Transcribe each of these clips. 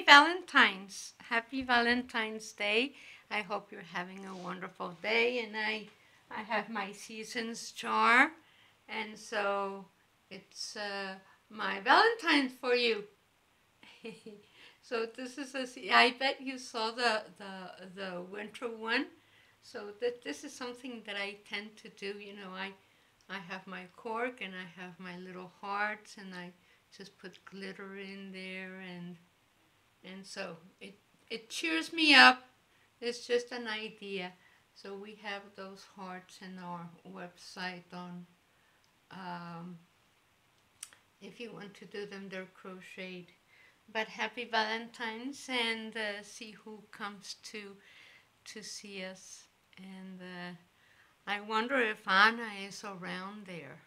Valentine's. Happy Valentine's Day. I hope you're having a wonderful day. And I have my seasons jar. And so it's my Valentine's for you. So this is I bet you saw the winter one. So this is something that I tend to do. I have my cork and I have my little hearts and I just put glitter in there and so it cheers me up. It's just an idea. So we have those hearts in our website on if you want to do them, they're crocheted. But happy Valentine's and see who comes to see us. And I wonder if Anna is around there.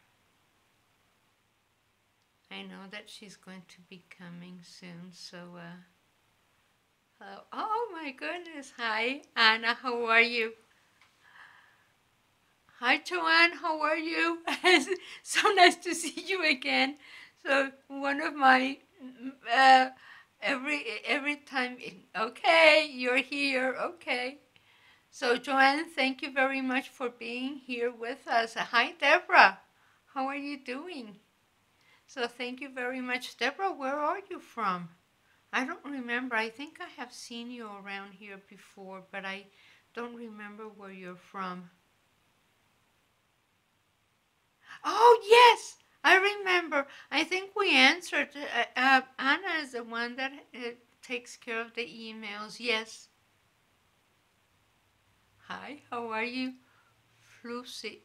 I know that she's going to be coming soon, so oh my goodness. Hi, Anna, how are you? Hi, Joanne, how are you? So nice to see you again. So one of my every time, okay, you're here, okay. So Joanne, thank you very much for being here with us. Hi, Deborah, how are you doing? So thank you very much. Deborah, where are you from? I don't remember. I think I have seen you around here before, but I don't remember where you're from. Oh, yes, I remember. I think we answered. Anna is the one that takes care of the emails. Yes. Hi, how are you? Flusy.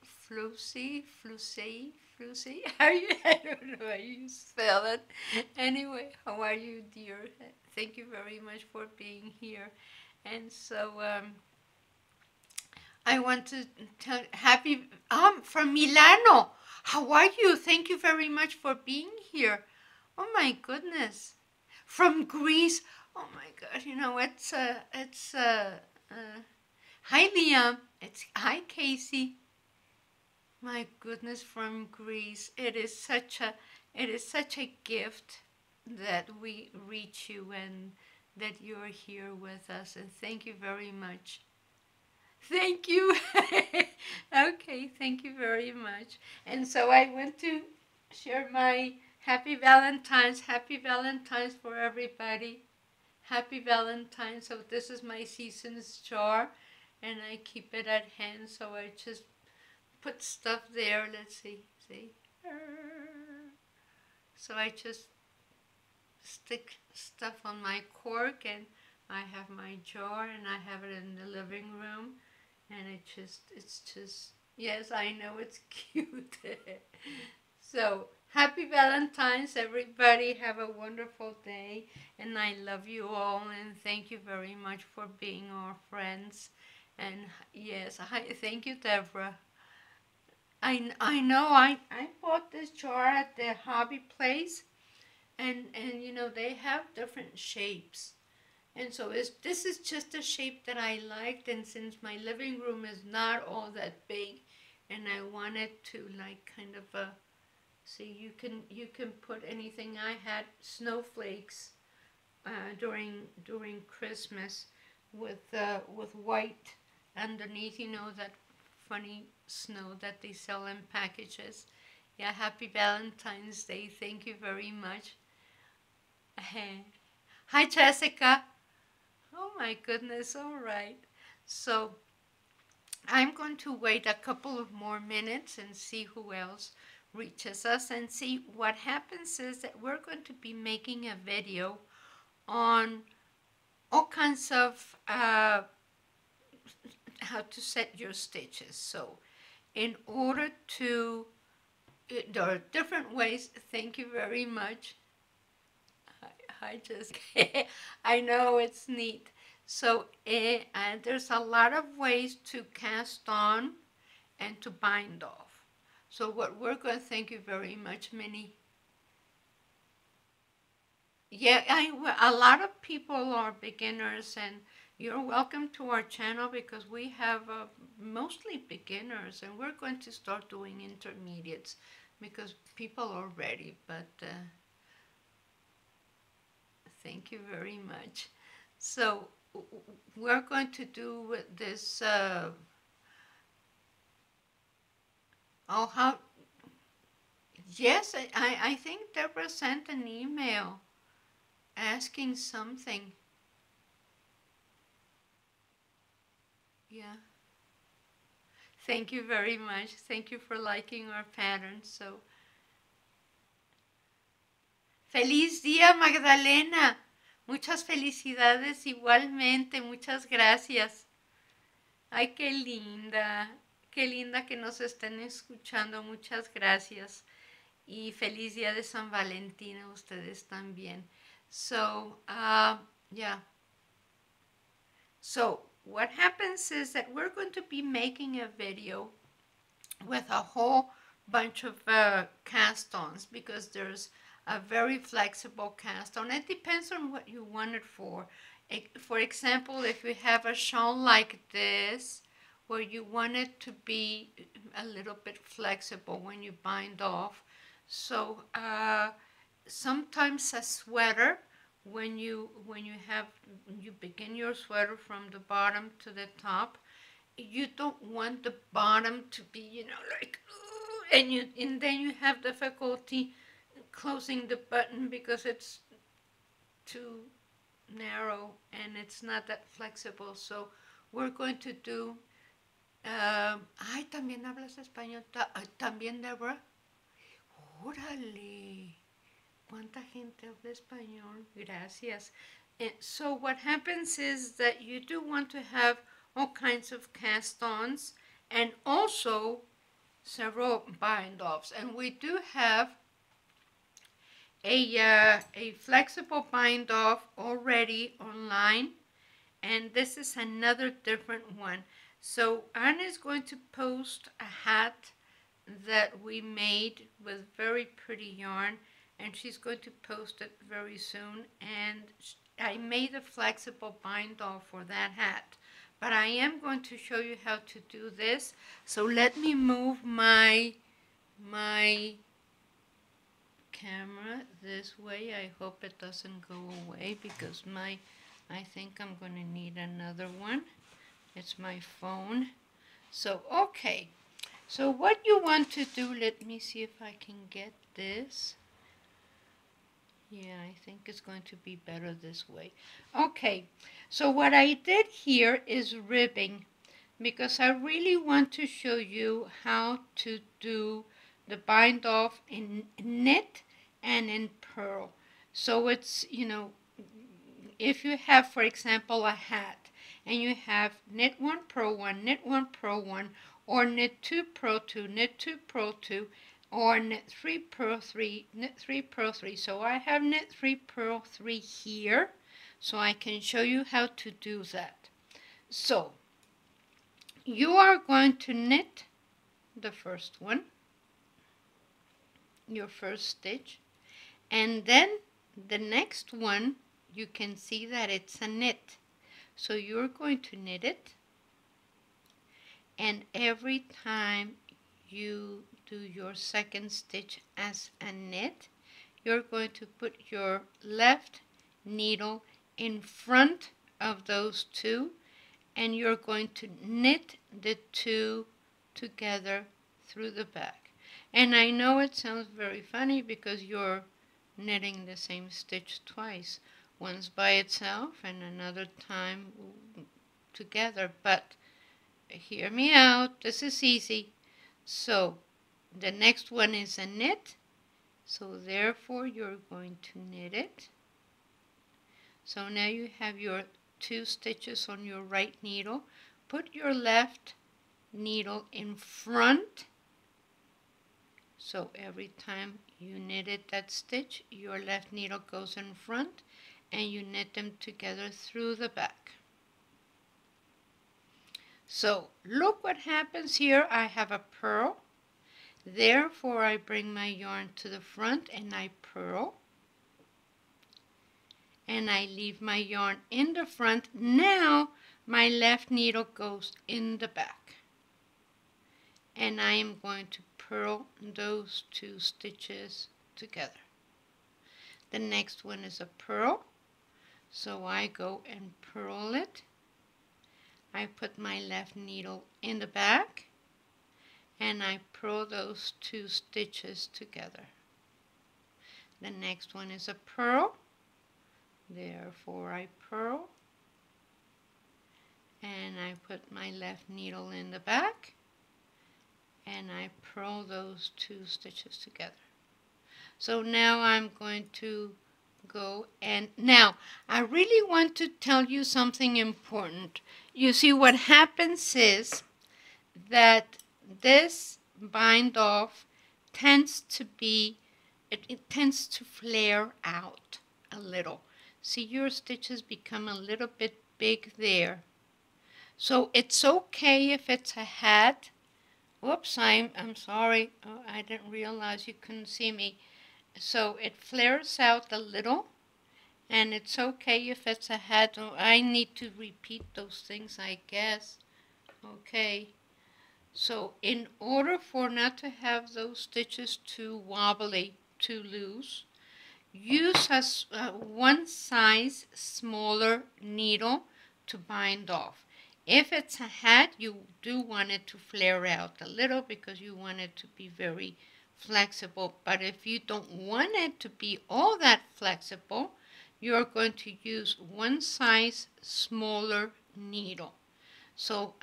I don't know how you spell it. Anyway, how are you, dear? Thank you very much for being here. And so I want to tell happy from Milano. How are you? Thank you very much for being here. Oh my goodness. From Greece. Oh my God. Hi Liam. Hi Casey. My goodness, from Greece. It is such a gift that we reach you and that you're here with us, and thank you very much. Thank you. Okay, thank you very much. And so I want to share my Happy Valentine's for everybody. Happy Valentine's. So this is my seasons jar and I keep it at hand, so I just put stuff there. Let's see. So I just stick stuff on my cork and I have my jar and I have it in the living room and it's just, yes, I know it's cute. So happy Valentine's, everybody. Have a wonderful day and I love you all and thank you very much for being our friends. And yes, thank you, Deborah. I know I bought this jar at the hobby place and they have different shapes. And so this is just a shape that I liked, and since my living room is not all that big and I wanted to like kind of see, you can put anything. I had snowflakes during Christmas with white underneath, that funny snow that they sell in packages. Yeah, happy Valentine's Day. Thank you very much. Hi, Jessica. Oh my goodness, all right. So I'm going to wait a couple of more minutes and see who else reaches us and see what happens is that we're going to be making a video on all kinds of how to set your stitches. So in order to, there are different ways. Thank you very much. Hi, Jessica. I know it's neat. So there's a lot of ways to cast on and to bind off. So what we're going to, thank you very much, Minnie. Yeah, a lot of people are beginners and you're welcome to our channel because we have mostly beginners and we're going to start doing intermediates because people are ready, but Thank you very much. So we're going to do this. Oh, how? Yes, I think Deborah sent an email asking something. Yeah. Thank you very much. Thank you for liking our pattern. So, feliz día, Magdalena. Muchas felicidades igualmente. Muchas gracias. Ay, qué linda que nos estén escuchando. Muchas gracias. Y feliz día de San Valentín a ustedes también. So, yeah. So, what happens is that we're going to be making a video with a whole bunch of cast-ons because there's a very flexible cast-on. It depends on what you want it for. For example, if you have a shawl like this, where you want it to be a little bit flexible when you bind off. So sometimes a sweater, when you begin your sweater from the bottom to the top, you don't want the bottom to be, like, and then you have difficulty closing the button because it's too narrow and it's not that flexible. So we're going to do. Ay, también hablas español. También, Deborah. Órale. ¿Cuánta gente habla español? Gracias. So what happens is that you do want to have all kinds of cast-ons and also several bind-offs. And we do have a flexible bind-off already online, and this is another different one. So Anna is going to post a hat that we made with very pretty yarn, and she's going to post it very soon. And I made a flexible bind off for that hat, but I am going to show you how to do this. So let me move my camera this way. I hope it doesn't go away because I think I'm going to need another one. It's my phone. So okay. So what you want to do, let me see if I can get this. Yeah, I think it's going to be better this way. Okay, so what I did here is ribbing because I really want to show you how to do the bind off in knit and in purl. So it's, if you have, for example, a hat and you have knit 1, purl 1, knit 1, purl 1, or knit 2, purl 2, knit 2, purl 2, or knit 3, purl 3, knit 3, purl 3. So I have knit 3, purl 3 here, so I can show you how to do that. So you are going to knit the first one, your first stitch, and then the next one you can see that it's a knit. So you're going to knit it, and every time you do your second stitch as a knit, you're going to put your left needle in front of those two, and you're going to knit the two together through the back. And I know it sounds very funny because you're knitting the same stitch twice, once by itself and another time together, but hear me out, this is easy. So the next one is a knit, so therefore you're going to knit it. So now you have your 2 stitches on your right needle. Put your left needle in front, so every time you knitted that stitch, your left needle goes in front and you knit them together through the back. So look what happens here. I have a purl, therefore I bring my yarn to the front and I purl, and I leave my yarn in the front. Now my left needle goes in the back, and I am going to purl those 2 stitches together. The next one is a purl, So I go and purl it. I put my left needle in the back and I purl those 2 stitches together. The next one is a purl, therefore I purl and I put my left needle in the back and I purl those 2 stitches together. So now I'm going to go and now I really want to tell you something important. You see, what happens is that this bind off tends to be, it tends to flare out a little. See, your stitches become a little bit big there. So it's okay if it's a hat. Whoops, I'm sorry. Oh, I didn't realize you couldn't see me. So it flares out a little, and it's okay if it's a hat. Oh, I need to repeat those things, I guess. Okay. So in order for not to have those stitches too wobbly, too loose, use a 1 size smaller needle to bind off. If it's a hat, you do want it to flare out a little because you want it to be very flexible. But if you don't want it to be all that flexible, you're going to use 1 size smaller needle. So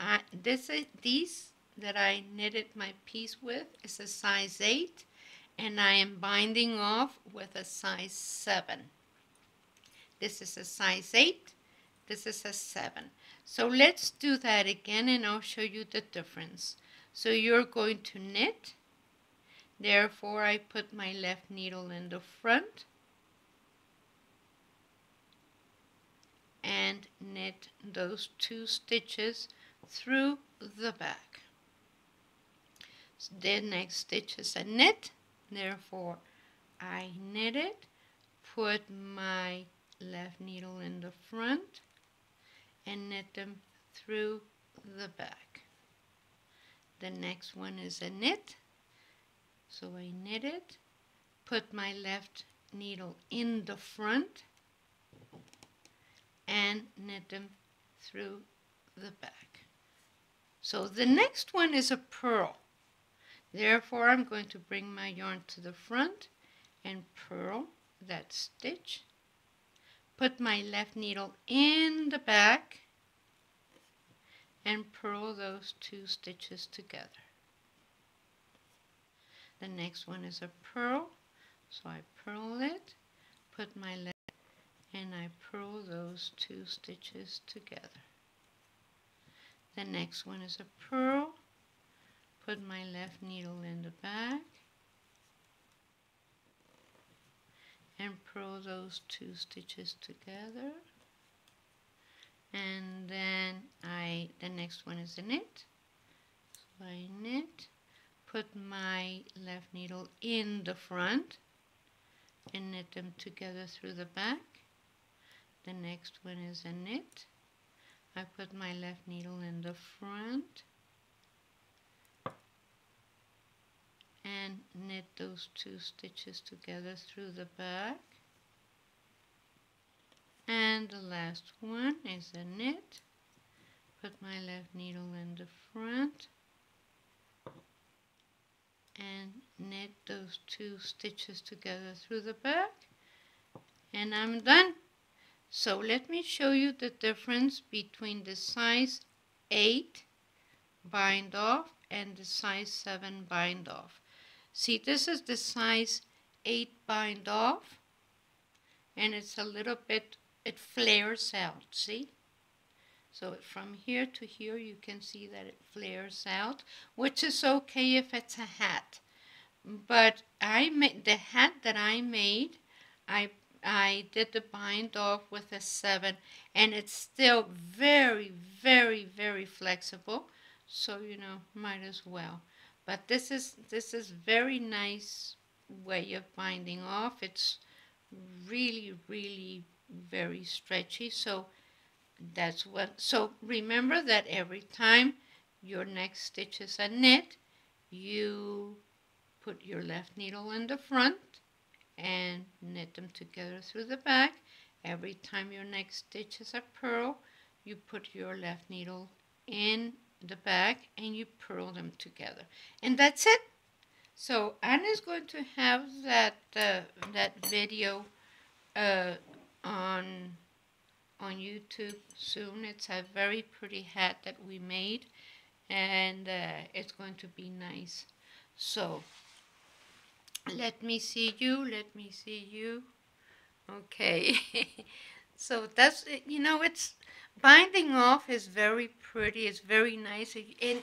these that I knitted my piece with is a size 8, and I am binding off with a size 7. This is a size 8, this is a 7. So let's do that again and I'll show you the difference. So you're going to knit, therefore I put my left needle in the front and knit those 2 stitches through the back. The next stitch is a knit, therefore I knit it, put my left needle in the front and knit them through the back. The next one is a knit, so I knit it, put my left needle in the front and knit them through the back. So the next one is a purl. Therefore, I'm going to bring my yarn to the front and purl that stitch. Put my left needle in the back and purl those 2 stitches together. The next one is a purl, so I purl it, put my left and I purl those 2 stitches together. The next one is a purl, put my left needle in the back and purl those 2 stitches together. And then the next one is a knit. So I knit, put my left needle in the front and knit them together through the back. The next one is a knit. I put my left needle in the front and knit those 2 stitches together through the back. And the last one is a knit. Put my left needle in the front and knit those 2 stitches together through the back, and I'm done. So let me show you the difference between the size 8 bind off and the size 7 bind off. See, this is the size 8 bind off, and it's a little bit, it flares out, see? So from here to here you can see that it flares out, which is okay if it's a hat. But the hat that I made, I did the bind off with a 7, and it's still very, very, very flexible. So might as well. But this is very nice way of binding off. It's really, really very stretchy. So that's what. So remember that every time your next stitch is a knit, you put your left needle in the front and knit them together through the back, Every time your next stitch is a purl, you put your left needle in the back and you purl them together. And that's it. So Anna's going to have that video uh, on YouTube soon. It's a very pretty hat that we made, and it's going to be nice. So let me see you. Let me see you. Okay. So that's it. You know, it's binding off is very pretty. It's very nice. And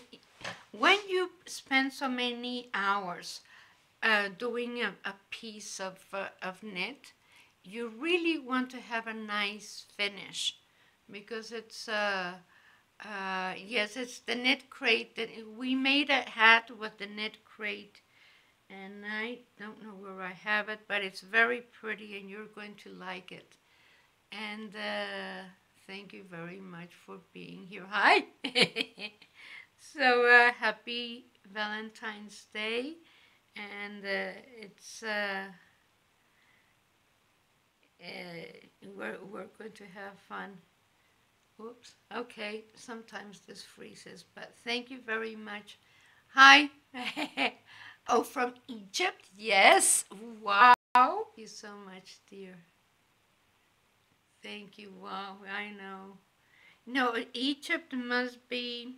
when you spend so many hours doing a piece of knit, you really want to have a nice finish because it's yes, it's the knit crate that we made a hat with the knit crate, and I don't know where I have it, but it's very pretty and you're going to like it. And thank you very much for being here. Hi. So happy Valentine's Day, and it's we're going to have fun. Oops. Okay. Sometimes this freezes, but thank you very much. Hi. Oh, from Egypt? Yes. Wow. Thank you so much, dear. Thank you. Wow. I know. No, Egypt must be,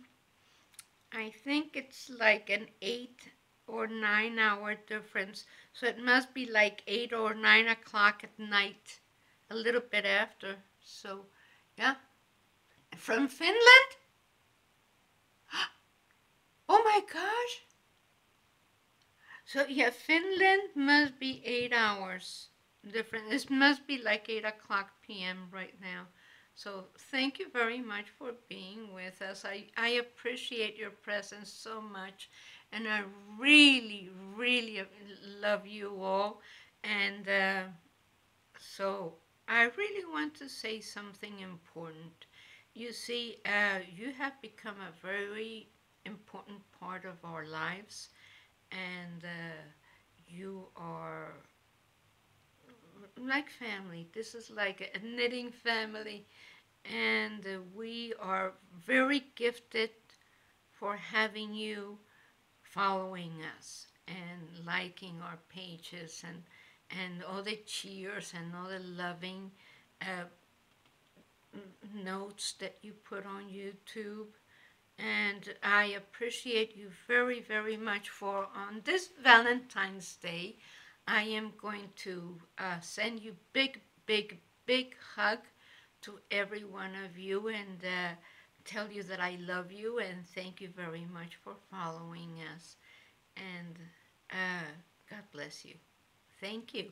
I think it's like an 8 or 9 hour difference. So it must be like 8 or 9 o'clock at night, a little bit after. So, yeah. From Finland? Oh my gosh. So, yeah, Finland must be 8 hours different. This must be like 8 o'clock p.m. right now. So, thank you very much for being with us. I appreciate your presence so much. And I really, really love you all. And so, I really want to say something important. You see, you have become a very important part of our lives, and you are like family. This is like a knitting family, and we are very gifted for having you following us and liking our pages and all the cheers and all the loving uh, notes that you put on YouTube. And I appreciate you very, very much for on this Valentine's Day. I am going to send you big, big, big hug to every one of you and tell you that I love you and thank you very much for following us. And God bless you. Thank you.